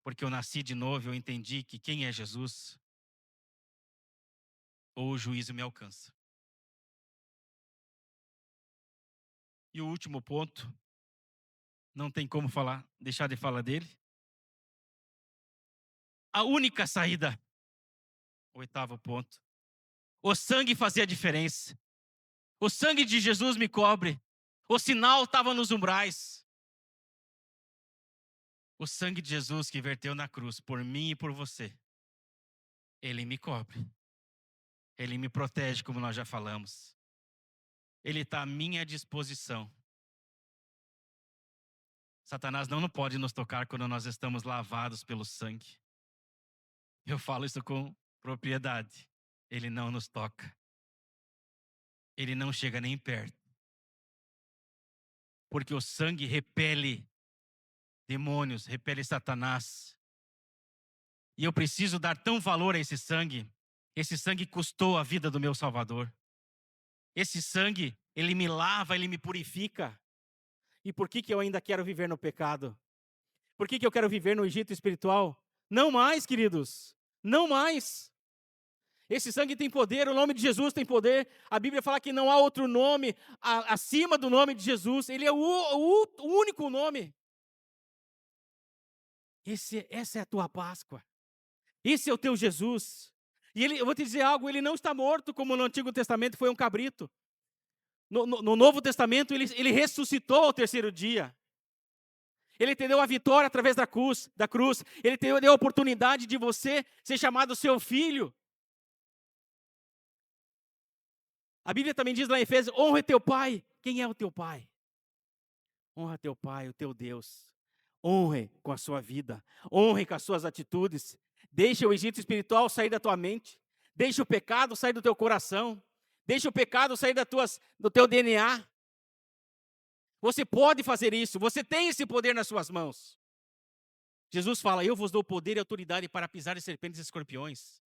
porque eu nasci de novo e eu entendi que quem é Jesus, ou o juízo me alcança. E o último ponto, não tem como deixar de falar dele. A única saída, oitavo ponto. O sangue fazia diferença. O sangue de Jesus me cobre. O sinal estava nos umbrais. O sangue de Jesus que verteu na cruz por mim e por você. Ele me cobre. Ele me protege, como nós já falamos. Ele está à minha disposição. Satanás não pode nos tocar quando nós estamos lavados pelo sangue. Eu falo isso com propriedade. Ele não nos toca. Ele não chega nem perto. Porque o sangue repele demônios, repele Satanás. E eu preciso dar tão valor a esse sangue. Esse sangue custou a vida do meu Salvador. Esse sangue, ele me lava, ele me purifica. E por que eu ainda quero viver no pecado? Por que eu quero viver no Egito espiritual? Não mais, queridos. Não mais. Esse sangue tem poder, o nome de Jesus tem poder. A Bíblia fala que não há outro nome acima do nome de Jesus. Ele é o único nome. Essa é a tua Páscoa. Esse é o teu Jesus. E eu vou te dizer algo, ele não está morto como no Antigo Testamento foi um cabrito. No Novo Testamento ele ressuscitou ao terceiro dia. Ele te deu a vitória através da cruz. Ele te deu a oportunidade de você ser chamado seu filho. A Bíblia também diz lá em Efésios, honra teu pai. Quem é o teu pai? Honra teu pai, o teu Deus. Honre com a sua vida. Honre com as suas atitudes. Deixa o Egito espiritual sair da tua mente. Deixa o pecado sair do teu coração. Deixa o pecado sair do teu DNA. Você pode fazer isso. Você tem esse poder nas suas mãos. Jesus fala, eu vos dou poder e autoridade para pisar em serpentes e escorpiões.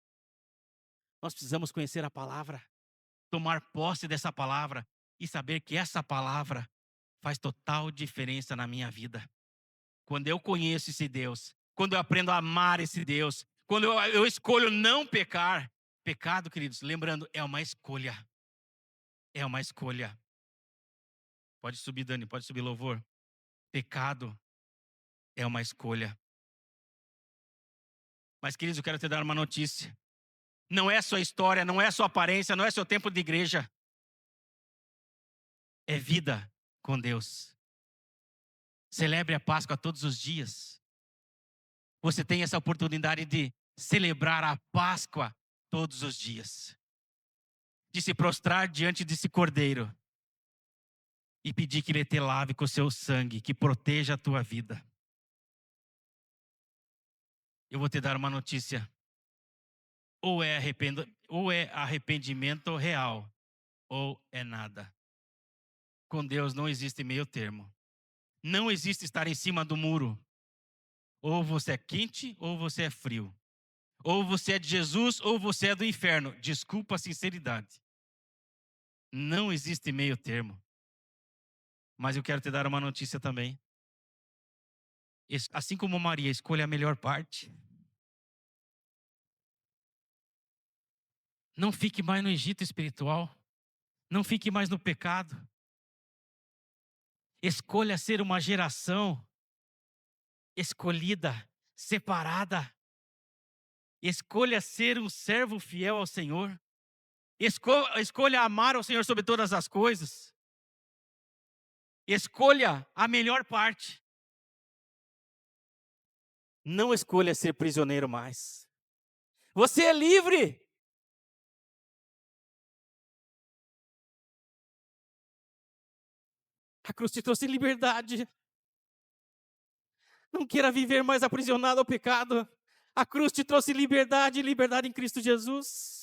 Nós precisamos conhecer a palavra. Tomar posse dessa palavra. E saber que essa palavra faz total diferença na minha vida. Quando eu conheço esse Deus. Quando eu aprendo a amar esse Deus. Quando eu escolho não pecar. Pecado, queridos, lembrando, é uma escolha. É uma escolha. Pode subir, Dani, pode subir, louvor. Pecado é uma escolha. Mas, queridos, eu quero te dar uma notícia. Não é sua história, não é sua aparência, não é seu tempo de igreja. É vida com Deus. Celebre a Páscoa todos os dias. Você tem essa oportunidade de celebrar a Páscoa todos os dias. De se prostrar diante desse cordeiro. E pedir que ele te lave com o seu sangue, que proteja a tua vida. Eu vou te dar uma notícia. Ou é arrependimento real, ou é nada. Com Deus não existe meio termo. Não existe estar em cima do muro. Ou você é quente, ou você é frio. Ou você é de Jesus, ou você é do inferno. Desculpa a sinceridade. Não existe meio termo. Mas eu quero te dar uma notícia também. Assim como Maria, escolha a melhor parte. Não fique mais no Egito espiritual. Não fique mais no pecado. Escolha ser uma geração escolhida, separada. Escolha ser um servo fiel ao Senhor. Escolha amar ao Senhor sobre todas as coisas. Escolha a melhor parte. Não escolha ser prisioneiro mais. Você é livre. A cruz te trouxe liberdade. Não queira viver mais aprisionado ao pecado. A cruz te trouxe liberdade, liberdade em Cristo Jesus.